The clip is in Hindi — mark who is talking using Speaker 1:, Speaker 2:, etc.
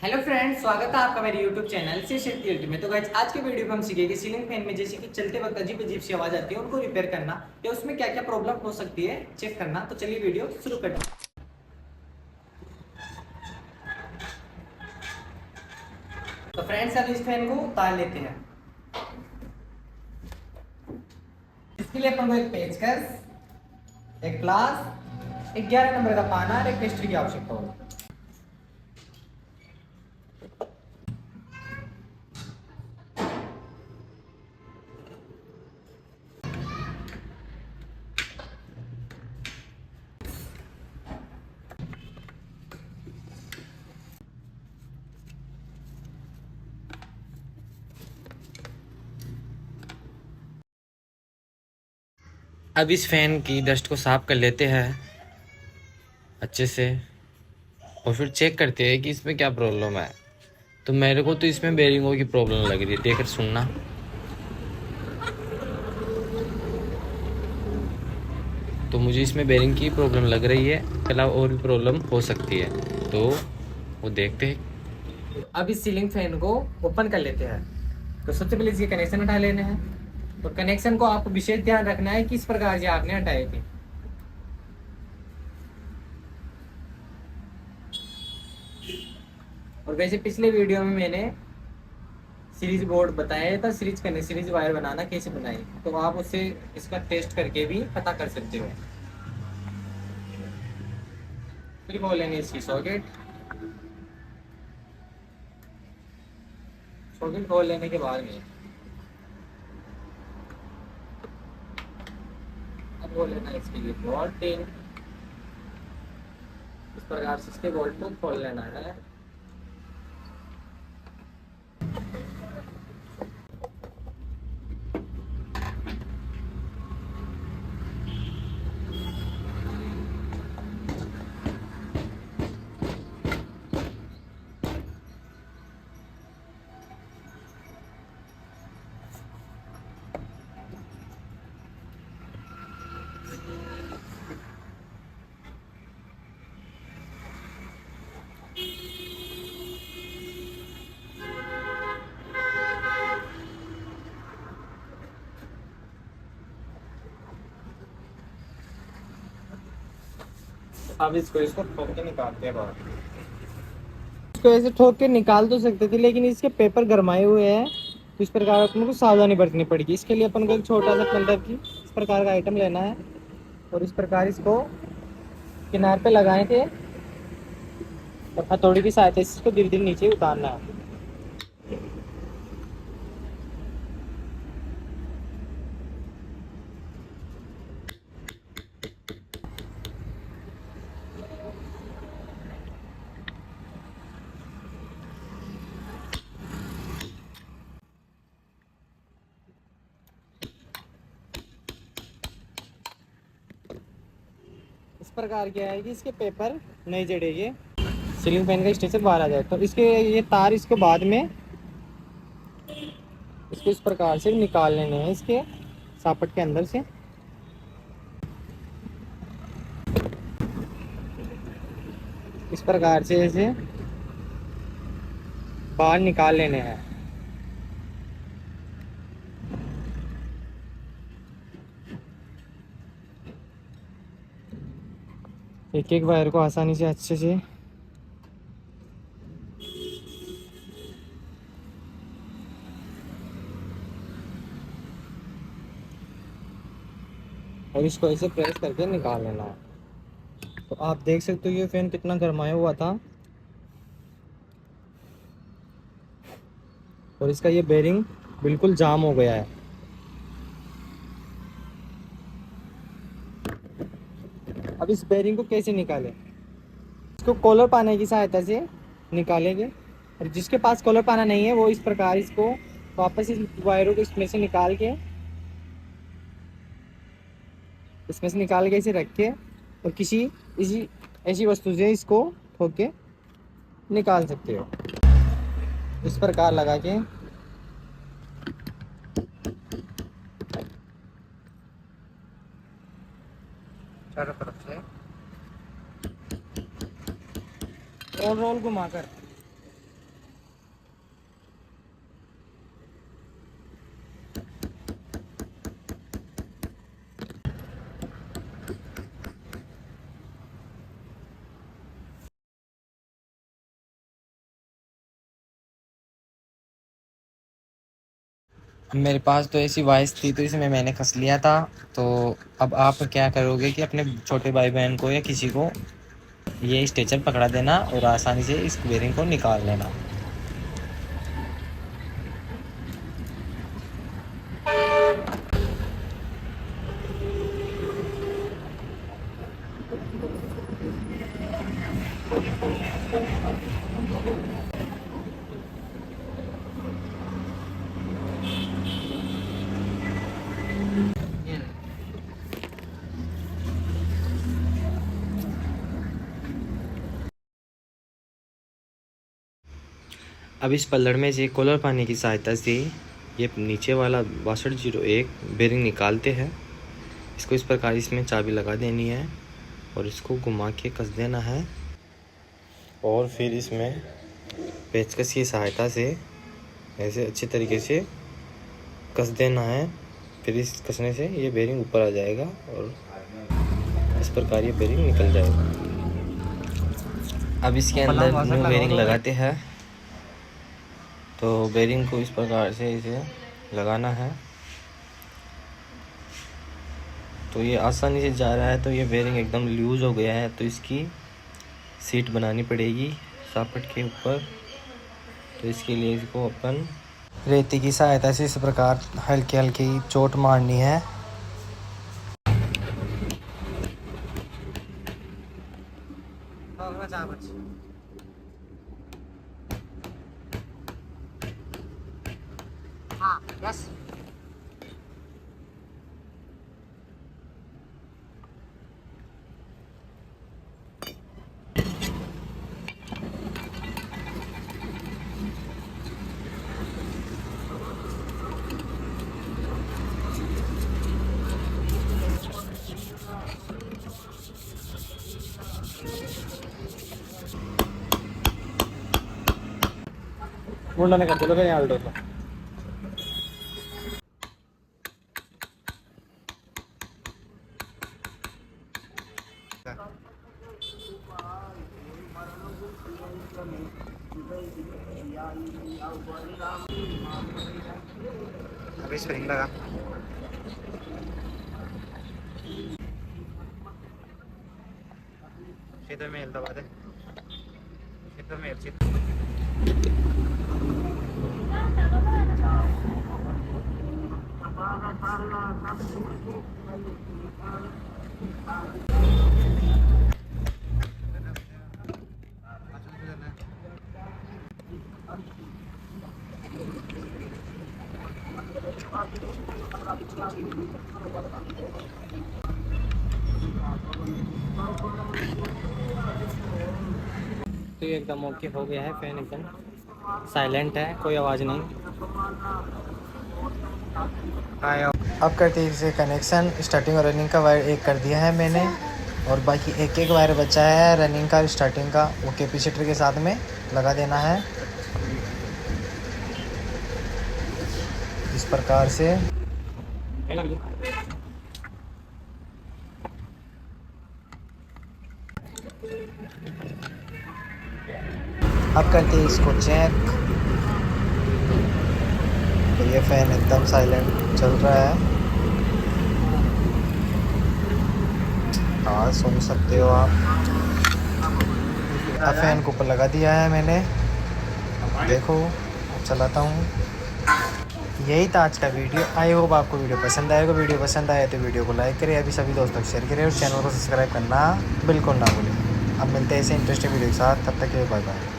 Speaker 1: हेलो फ्रेंड्स, स्वागत है आपका मेरे यूट्यूब चैनल से शक्ति अल्टी में। तो गाइस, आज के वीडियो में हम सीखेंगे सीलिंग फैन में जैसे कि चलते वक्त अजीब अजीब सी आवाज आती है, उनको रिपेयर करना या उसमें क्या क्या प्रॉब्लम हो सकती है चेक करना। तो चलिए वीडियो शुरू करते हैं। तो फ्रेंड्स, अब इस फैन को उतार लेते हैं। इसके लिए अपन को एक पेचकस, एक ग्लास, एक 11 नंबर का पाना और एक पेस्ट्री की आवश्यकता होगी।
Speaker 2: अब इस फैन की डस्ट को साफ कर लेते हैं अच्छे से और फिर चेक करते हैं कि इसमें क्या प्रॉब्लम है। तो मेरे को तो इसमें बेरिंगों की प्रॉब्लम लग रही है, देखकर सुनना। तो मुझे इसमें बेरिंग की प्रॉब्लम लग रही है, अलावा और भी प्रॉब्लम हो सकती है, तो वो देखते हैं।
Speaker 1: अब इस सीलिंग फैन को ओपन कर लेते हैं। तो सबसे पहले इसके कनेक्शन हटा लेने हैं। तो कनेक्शन को आपको विशेष ध्यान रखना है किस प्रकार से आपने हटाए थे। और वैसे पिछले वीडियो में मैंने सीरीज बोर्ड बताया था, सीरीज करने सीरीज वायर बनाना कैसे बनाए, तो आप उससे इसका टेस्ट करके भी पता कर सकते हो। फिर खोल लेंगे इसकी सॉकेट। सॉकेट खोल लेने के बाद में अब खोल लेना इसके लिए बोल्ट पिन। इस प्रकार से इसके बोल्ट को खोल लेना है। अब इसको ठोक के निकालते हैं बाहर। इसको ऐसे ठोक के निकाल तो सकते थे, लेकिन इसके पेपर गरमाए हुए हैं, तो इस प्रकार अपन को सावधानी बरतनी पड़ेगी। इसके लिए अपन को एक छोटा सा प्लंटर की इस प्रकार का आइटम लेना है और इस प्रकार इसको किनार पे लगाए थे और हथौड़ी की सहायता से इसको धीरे धीरे नीचे उतारना है। इस प्रकार क्या है कि इसके पेपर नहीं जड़ेंगे, सीलिंग फैन का स्टेशन बाहर आ जाए। तो इसके ये तार इसको बाद में इसको इस प्रकार से निकाल लेने हैं इसके सापट के अंदर से। इस प्रकार से ऐसे बाहर निकाल लेने हैं। एक एक वायर को आसानी से अच्छे से और इसको ऐसे प्रेस करके निकाल लेना है। तो आप देख सकते हो ये फैन कितना गरमाया हुआ था और इसका ये बेरिंग बिल्कुल जाम हो गया है। अब इस बेरिंग को कैसे निकालें? इसको कॉलर पाने की सहायता से निकालेंगे, और जिसके पास कॉलर पाना नहीं है वो इस प्रकार इसको वापस इस वायरों को इसमें से निकाल के इसे रख के और किसी इसी ऐसी वस्तु से इसको ठोक के निकाल सकते हो। इस प्रकार लगा के चारों तरफ से रोल रोल घुमाकर
Speaker 2: मेरे पास तो ऐसी वॉइस थी तो इसमें मैंने कस लिया था। तो अब आप क्या करोगे कि अपने छोटे भाई बहन को या किसी को ये स्ट्रेचर पकड़ा देना और आसानी से इस बेरिंग को निकाल लेना। अब इस पल्लड़ में से कूलर पानी की सहायता से ये नीचे वाला 6201 बेरिंग निकालते हैं। इसको इस प्रकार इसमें चाबी लगा देनी है और इसको घुमा के कस देना है और फिर इसमें पेचकस की सहायता से ऐसे अच्छे तरीके से कस देना है। फिर इस कसने से ये बेरिंग ऊपर आ जाएगा और इस प्रकार ये बेरिंग निकल जाएगा। अब इसके अंदर न्यू बेरिंग लगाते हैं। तो बेरिंग को इस प्रकार से इसे लगाना है तो ये आसानी से जा रहा है। तो ये बेरिंग एकदम लूज हो गया है तो इसकी सीट बनानी पड़ेगी सॉकेट के ऊपर। तो इसके लिए इसको अपन रेती की सहायता से इस प्रकार हल्की हल्की चोट मारनी है।
Speaker 1: हाँ, यस। ఉండనే కట్టలో కానీ ఆల్డోలో अभी स्प्रिंग लगा सीधे मेल दबा दे सीधे मेल सीधे तो ये एकदम ओके हो गया है। फैन एकदम साइलेंट है, कोई आवाज़ नहीं।
Speaker 2: अब करते हैं इसे कनेक्शन। स्टार्टिंग और रनिंग का वायर एक कर दिया है मैंने और बाकी एक एक वायर बचा है रनिंग का स्टार्टिंग का, वो कैपेसिटर के साथ में लगा देना है इस प्रकार से। अब करते हैं इसको चेक। तो ये फैन एकदम साइलेंट चल रहा है, हाँ सुन सकते हो आप। अब फैन को ऊपर लगा दिया है मैंने, देखो चलाता हूँ। यही था आज का वीडियो। आई होप आपको वीडियो पसंद आएगा। वीडियो पसंद आए तो वीडियो को लाइक करें, अभी सभी दोस्तों को शेयर करें और चैनल को सब्सक्राइब करना बिल्कुल ना भूलें। अब मिलते हैं ऐसे इंटरेस्टिंग वीडियो के साथ, तब तक के लिए बाय बाय।